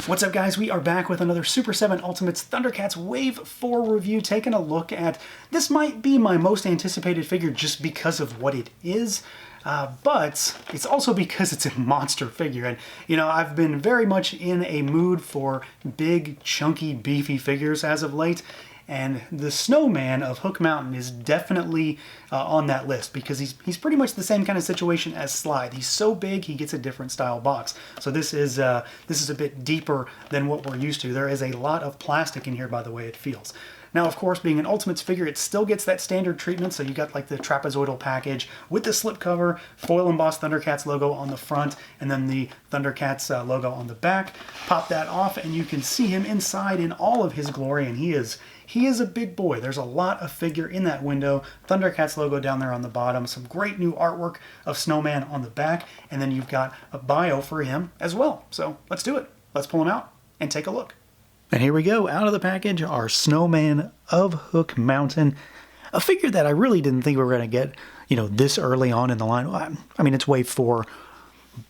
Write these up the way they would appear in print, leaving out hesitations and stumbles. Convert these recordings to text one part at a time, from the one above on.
What's up, guys? We are back with another Super 7 Ultimates ThunderCats Wave 4 review, taking a look at, this might be my most anticipated figure just because of what it is, but it's also because it's a monster figure. And, you know, I've been very much in a mood for big, chunky, beefy figures as of late, and the Snowman of Hook Mountain is definitely on that list because he's pretty much the same kind of situation as Slide. He's so big, he gets a different style box. So this is a bit deeper than what we're used to. There is a lot of plastic in here by the way it feels. Now, of course, being an Ultimates figure, it still gets that standard treatment. So you got like the trapezoidal package with the slipcover, foil embossed ThunderCats logo on the front, and then the ThunderCats logo on the back. Pop that off, and you can see him inside in all of his glory, and he is a big boy. There's a lot of figure in that window. ThunderCats logo down there on the bottom. Some great new artwork of Snowman on the back, and then you've got a bio for him as well. So let's do it. Let's pull him out and take a look. And here we go, out of the package, our Snowman of Hook Mountain. A figure that I really didn't think we were going to get, you know, this early on in the line. I mean, it's Wave 4,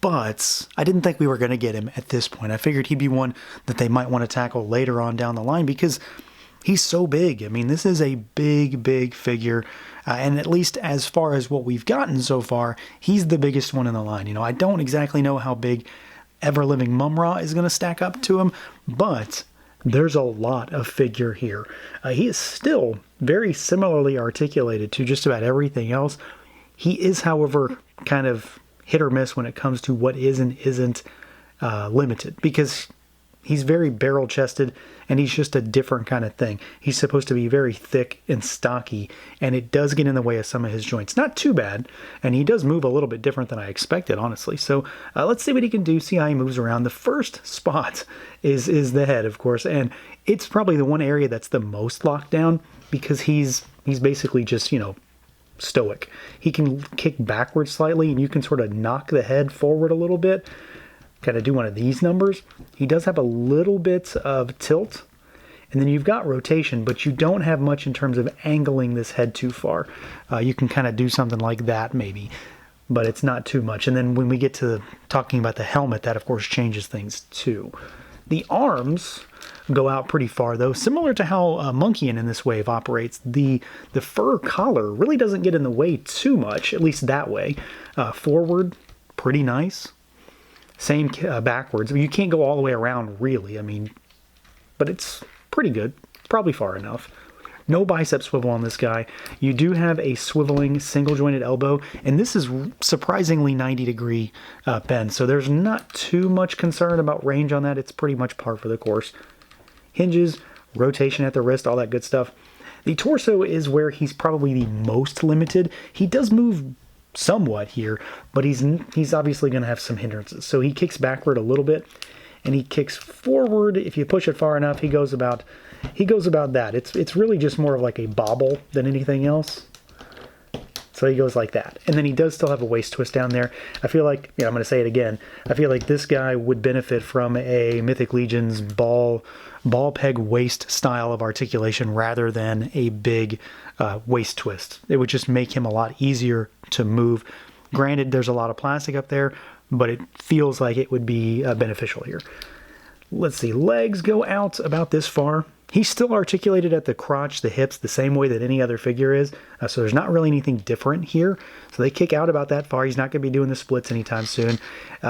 but I didn't think we were going to get him at this point. I figured he'd be one that they might want to tackle later on down the line because he's so big. I mean, this is a big, big figure. And at least as far as what we've gotten so far, he's the biggest one in the line. You know, I don't exactly know how big Ever-Living Mum-Ra is going to stack up to him, but there's a lot of figure here. He is still very similarly articulated to just about everything else. He is, however, kind of hit or miss when it comes to what is and isn't limited, because he's very barrel-chested, and he's just a different kind of thing. He's supposed to be very thick and stocky, and it does get in the way of some of his joints. Not too bad, and he does move a little bit different than I expected, honestly. So let's see what he can do, see how he moves around. The first spot is the head, of course, and it's probably the one area that's the most locked down because he's basically just, you know, stoic. He can kick backwards slightly, and you can sort of knock the head forward a little bit. Kind of do one of these numbers. He does have a little bit of tilt, and then you've got rotation, but you don't have much in terms of angling this head too far. You can kind of do something like that maybe, but it's not too much. And then when we get to talking about the helmet, that of course changes things too. The arms go out pretty far though, similar to how Monkeyin in this wave operates. The fur collar really doesn't get in the way too much, at least that way. Forward, pretty nice. Same backwards. I mean, you can't go all the way around, really. I mean, but it's pretty good. Probably far enough. No bicep swivel on this guy. You do have a swiveling single-jointed elbow, and this is surprisingly 90-degree bend, so there's not too much concern about range on that. It's pretty much par for the course. Hinges, rotation at the wrist, all that good stuff. The torso is where he's probably the most limited. He does move somewhat here, but he's obviously going to have some hindrances. So he kicks backward a little bit, and he kicks forward. If you push it far enough, he goes about that. It's really just more of like a bobble than anything else. So he goes like that. And then he does still have a waist twist down there. I feel like, yeah, I'm going to say it again. I feel like this guy would benefit from a Mythic Legion's ball peg waist style of articulation rather than a big waist twist. It would just make him a lot easier to move. Granted, there's a lot of plastic up there, but it feels like it would be beneficial here. Let's see, legs go out about this far. He's still articulated at the crotch, the hips, the same way that any other figure is. So there's not really anything different here. So they kick out about that far. He's not going to be doing the splits anytime soon.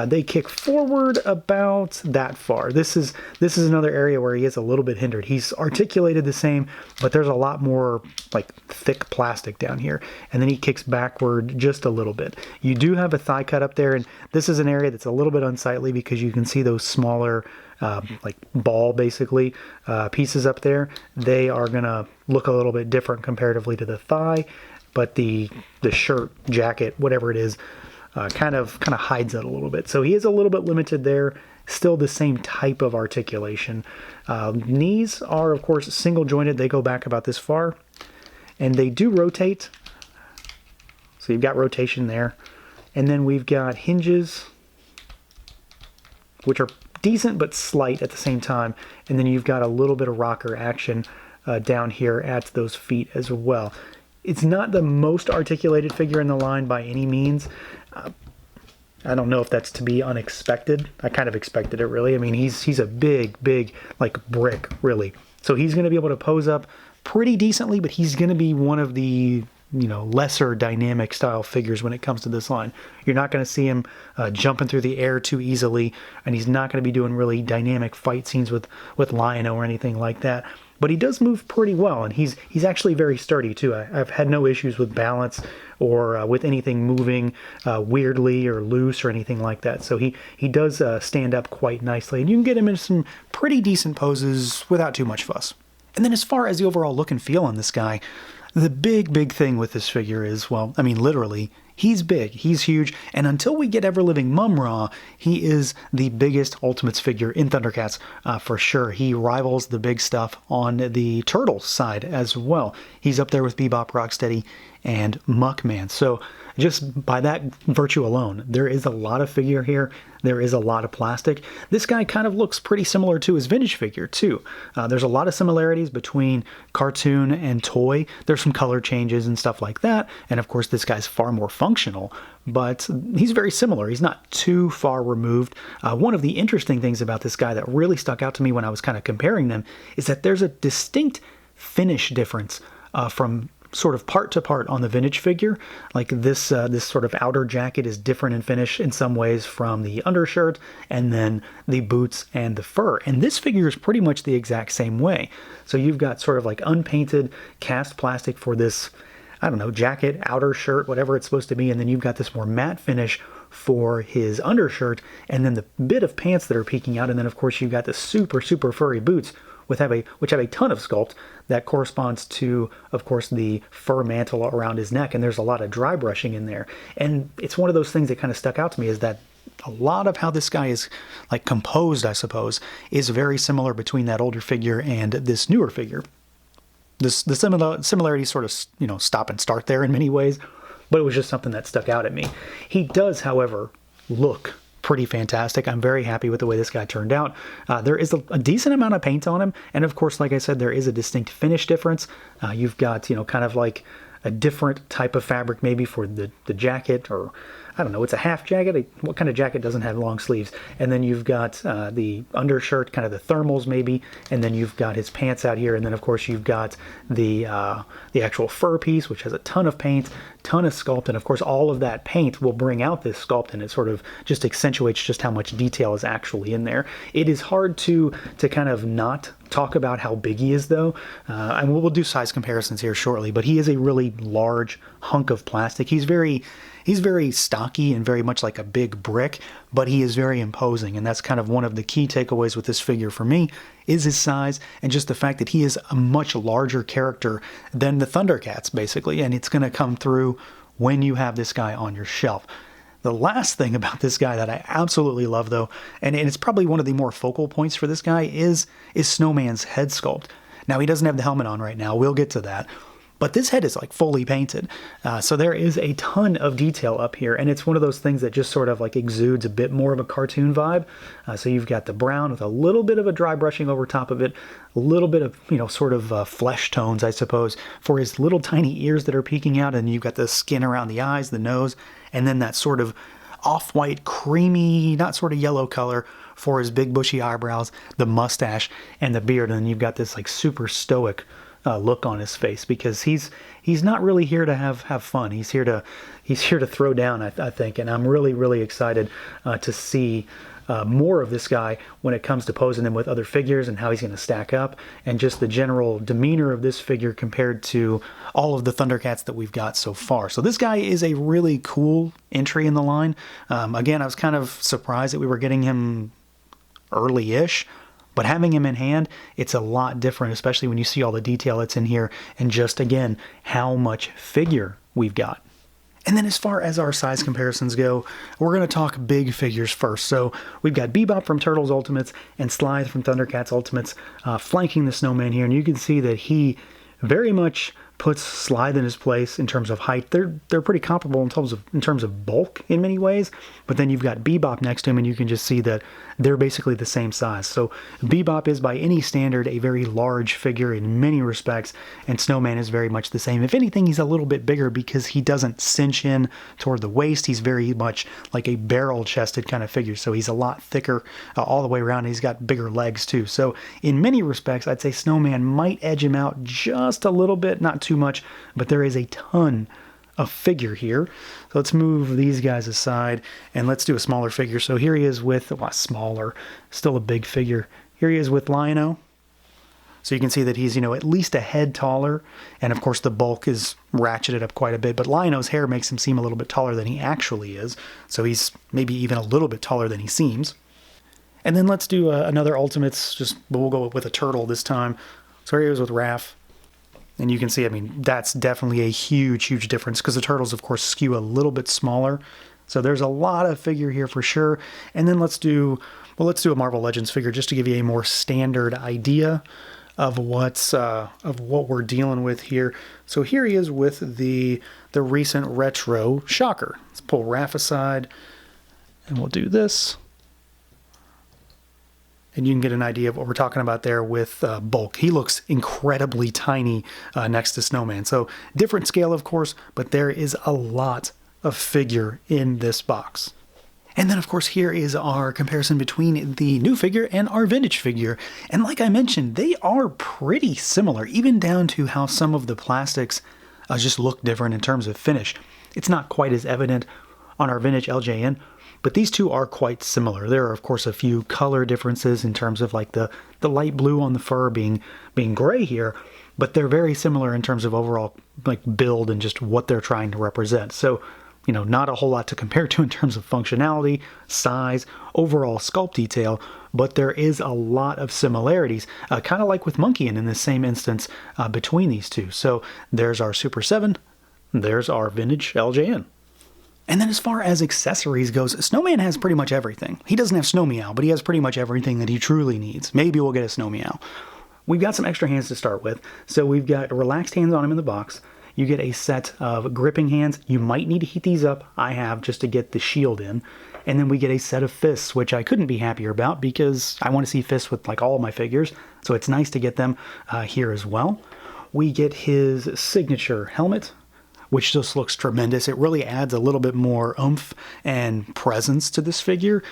They kick forward about that far. This is another area where he is a little bit hindered. He's articulated the same, but there's a lot more like thick plastic down here. And then he kicks backward just a little bit. You do have a thigh cut up there, and this is an area that's a little bit unsightly because you can see those smaller like ball basically pieces up there. They are gonna look a little bit different comparatively to the thigh, but the shirt, jacket, whatever it is, kind of hides it a little bit. So he is a little bit limited there. Still the same type of articulation. Knees are of course single jointed. They go back about this far, and they do rotate. So you've got rotation there, and then we've got hinges, which are decent but slight at the same time, and then you've got a little bit of rocker action down here at those feet as well. It's not the most articulated figure in the line by any means, I don't know if that's to be unexpected. I kind of expected it, really. I mean, he's a big, like, brick, really. So he's going to be able to pose up pretty decently, but he's going to be one of the, you know, lesser dynamic style figures when it comes to this line. You're not going to see him jumping through the air too easily, and he's not going to be doing really dynamic fight scenes with Lion-O or anything like that. But he does move pretty well, and he's actually very sturdy too. I've had no issues with balance or with anything moving weirdly or loose or anything like that. So he does stand up quite nicely, and you can get him in some pretty decent poses without too much fuss. And then as far as the overall look and feel on this guy, the big thing with this figure is, well, I mean, literally, he's big, he's huge, and until we get Ever-Living Mum-Ra, he is the biggest Ultimates figure in ThunderCats for sure. He rivals the big stuff on the Turtles side as well. He's up there with Bebop, Rocksteady, and Muckman. So just by that virtue alone, there is a lot of figure here. There is a lot of plastic. This guy kind of looks pretty similar to his vintage figure too. There's a lot of similarities between cartoon and toy. There's some color changes and stuff like that. And of course, this guy's far more functional, but he's very similar. He's not too far removed. One of the interesting things about this guy that really stuck out to me when I was kind of comparing them is that there's a distinct finish difference from sort of part to part on the vintage figure. Like this sort of outer jacket is different in finish in some ways from the undershirt, and then the boots and the fur. And this figure is pretty much the exact same way. So you've got sort of like unpainted cast plastic for this, I don't know, jacket, outer shirt, whatever it's supposed to be, and then you've got this more matte finish for his undershirt, and then the bit of pants that are peeking out, and then of course you've got the super furry boots which have a ton of sculpt that corresponds to, of course, the fur mantle around his neck, and there's a lot of dry brushing in there. And it's one of those things that kind of stuck out to me, is that a lot of how this guy is like composed, I suppose, is very similar between that older figure and this newer figure. The similarities sort of, you know, stop and start there in many ways, but it was just something that stuck out at me. He does, however, look pretty fantastic. I'm very happy with the way this guy turned out. There is a decent amount of paint on him, and of course, like I said, there is a distinct finish difference. You've got, you know, kind of like a different type of fabric maybe for the jacket, or I don't know, it's a half jacket. What kind of jacket doesn't have long sleeves? And then you've got the undershirt, kind of the thermals maybe, and then you've got his pants out here, and then of course you've got the actual fur piece, which has a ton of paint, ton of sculpt, and of course all of that paint will bring out this sculpt, and it sort of just accentuates just how much detail is actually in there. It is hard to kind of not talk about how big he is, though, and we'll do size comparisons here shortly, but he is a really large hunk of plastic. He's very stocky and very much like a big brick, but he is very imposing, and that's kind of one of the key takeaways with this figure for me, is his size and just the fact that he is a much larger character than the ThunderCats, basically, and it's going to come through when you have this guy on your shelf. The last thing about this guy that I absolutely love, though, and it's probably one of the more focal points for this guy, is SNOWMAN's head sculpt. Now, he doesn't have the helmet on right now. We'll get to that. But this head is like fully painted. So there is a ton of detail up here, and it's one of those things that just sort of like exudes a bit more of a cartoon vibe. So you've got the brown with a little bit of a dry brushing over top of it, a little bit of, you know, sort of flesh tones, I suppose, for his little tiny ears that are peeking out, and you've got the skin around the eyes, the nose, and then that sort of off-white, creamy, not sort of yellow color for his big bushy eyebrows, the mustache, and the beard, and then you've got this like super stoic look on his face, because he's not really here to have fun. He's here to throw down, I think, and I'm really excited to see more of this guy when it comes to posing him with other figures and how he's going to stack up, and just the general demeanor of this figure compared to all of the ThunderCats that we've got so far. So this guy is a really cool entry in the line. Again, I was kind of surprised that we were getting him early-ish, but having him in hand, it's a lot different, especially when you see all the detail that's in here, and just, again, how much figure we've got. And then as far as our size comparisons go, we're going to talk big figures first. So we've got Bebop from Turtles Ultimates and Slythe from ThunderCats Ultimates flanking the SNOWMAN here, and you can see that he very much puts Slithe in his place in terms of height. They're pretty comparable in terms of bulk in many ways, but then you've got Bebop next to him, and you can just see that they're basically the same size. So Bebop is by any standard a very large figure in many respects, and SNOWMAN is very much the same. If anything, he's a little bit bigger because he doesn't cinch in toward the waist. He's very much like a barrel-chested kind of figure, so he's a lot thicker all the way around. He's got bigger legs too. So in many respects, I'd say SNOWMAN might edge him out just a little bit, not too much, but there is a ton of figure here. So let's move these guys aside and let's do a smaller figure. So here he is with, well, smaller, still a big figure. Here he is with Lion-O. So you can see that he's, at least a head taller, and of course the bulk is ratcheted up quite a bit, but Lion-O's hair makes him seem a little bit taller than he actually is, so he's maybe even a little bit taller than he seems. And then let's do another Ultimates, but we'll go with a turtle this time. So here he is with Raph. And you can see, that's definitely a huge, huge difference because the turtles, of course, skew a little bit smaller. So there's a lot of figure here for sure. And then let's do a Marvel Legends figure just to give you a more standard idea of what we're dealing with here. So here he is with the recent retro Shocker. Let's pull Raph aside, and we'll do this. And you can get an idea of what we're talking about there with bulk. He looks incredibly tiny next to SNOWMAN. So different scale, of course, but there is a lot of figure in this box. And then, of course, here is our comparison between the new figure and our vintage figure. And like I mentioned, they are pretty similar, even down to how some of the plastics just look different in terms of finish. It's not quite as evident on our vintage LJN, but these two are quite similar. There are, of course, a few color differences in terms of like the light blue on the fur being gray here, but they're very similar in terms of overall like build and just what they're trying to represent. So, not a whole lot to compare to in terms of functionality, size, overall sculpt detail, but there is a lot of similarities, kind of like with Monkey in this same instance between these two. So there's our Super 7, there's our vintage LJN. And then as far as accessories goes, SNOWMAN has pretty much everything. He doesn't have SNOWMeow, but he has pretty much everything that he truly needs. Maybe we'll get a SNOWMeow. We've got some extra hands to start with. So we've got relaxed hands on him in the box. You get a set of gripping hands. You might need to heat these up. I have, just to get the shield in. And then we get a set of fists, which I couldn't be happier about because I want to see fists with like all of my figures. So it's nice to get them here as well. We get his signature helmet, which just looks tremendous. It really adds a little bit more oomph and presence to this figure.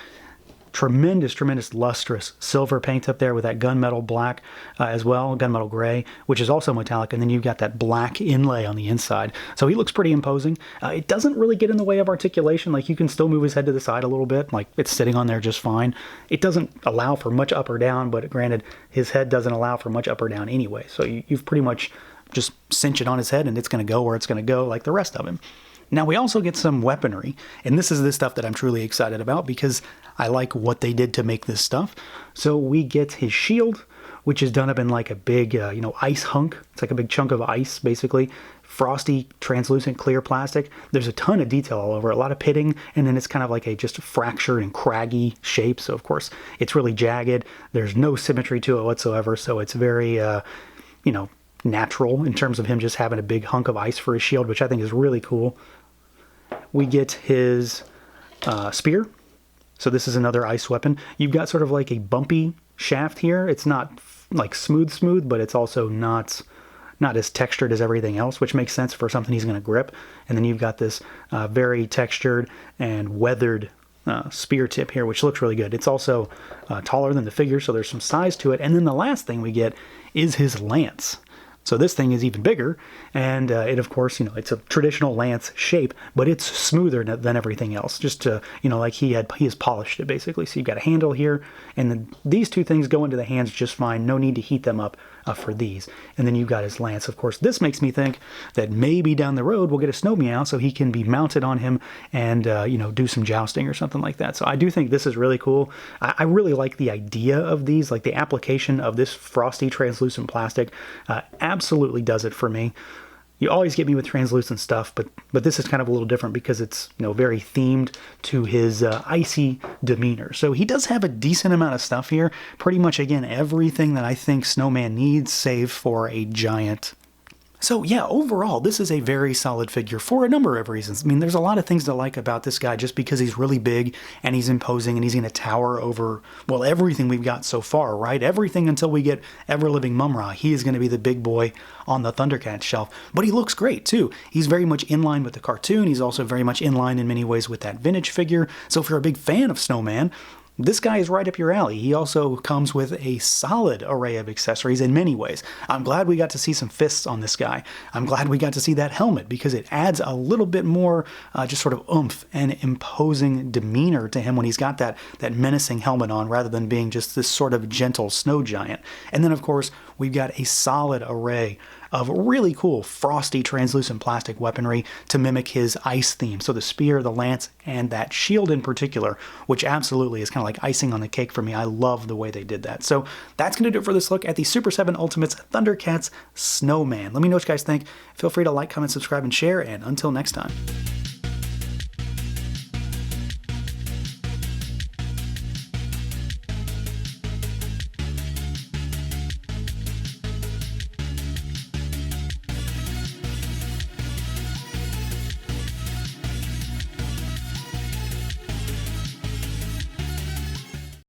Tremendous, tremendous lustrous silver paint up there with that gunmetal black as well, gunmetal gray, which is also metallic, and then you've got that black inlay on the inside. So he looks pretty imposing. It doesn't really get in the way of articulation. Like, you can still move his head to the side a little bit, like it's sitting on there just fine. It doesn't allow for much up or down, but granted, his head doesn't allow for much up or down anyway. So you've pretty much just cinch it on his head and it's going to go where it's going to go like the rest of him. Now we also get some weaponry, and this is the stuff that I'm truly excited about because I like what they did to make this stuff. So we get his shield, which is done up in like a big, ice hunk. It's like a big chunk of ice, basically. Frosty, translucent, clear plastic. There's a ton of detail all over, a lot of pitting, and then it's kind of like a just fractured and craggy shape. So of course it's really jagged. There's no symmetry to it whatsoever. So it's very, natural in terms of him just having a big hunk of ice for his shield, which I think is really cool. We get his spear. So this is another ice weapon. You've got sort of like a bumpy shaft here. It's not like smooth, but it's also not as textured as everything else, which makes sense for something he's going to grip. And then you've got this very textured and weathered spear tip here, which looks really good. It's also taller than the figure, so there's some size to it. And then the last thing we get is his lance. So this thing is even bigger, and it, of course, it's a traditional lance shape, but it's smoother than everything else. Just to, like he has polished it basically. So you've got a handle here, and then these two things go into the hands just fine. No need to heat them up for these. And then you've got his lance. Of course, this makes me think that maybe down the road we'll get a SNOWMeow so he can be mounted on him and do some jousting or something like that. So I do think this is really cool. I really like the idea of these, like the application of this frosty translucent plastic. Absolutely does it for me. You always get me with translucent stuff, but this is kind of a little different because it's very themed to his icy demeanor. So he does have a decent amount of stuff here. Pretty much, again, everything that I think SNOWMAN needs, save for a giant So yeah, overall, this is a very solid figure for a number of reasons. I mean, there's a lot of things to like about this guy just because he's really big and he's imposing and he's going to tower over, well, everything we've got so far, right? Everything until we get Ever-Living Mum-Ra. He is going to be the big boy on the ThunderCat shelf, but he looks great too. He's very much in line with the cartoon. He's also very much in line in many ways with that vintage figure. So if you're a big fan of Snowman, this guy is right up your alley. He also comes with a solid array of accessories in many ways. I'm glad we got to see some fists on this guy. I'm glad we got to see that helmet because it adds a little bit more just sort of oomph and imposing demeanor to him when he's got that menacing helmet on rather than being just this sort of gentle snow giant. And then of course, we've got a solid array of really cool frosty translucent plastic weaponry to mimic his ice theme. So the spear, the lance, and that shield in particular, which absolutely is kind of like icing on the cake for me. I love the way they did that. So that's going to do it for this look at the Super 7 Ultimates ThunderCats Snowman. Let me know what you guys think. Feel free to like, comment, subscribe, and share, and until next time.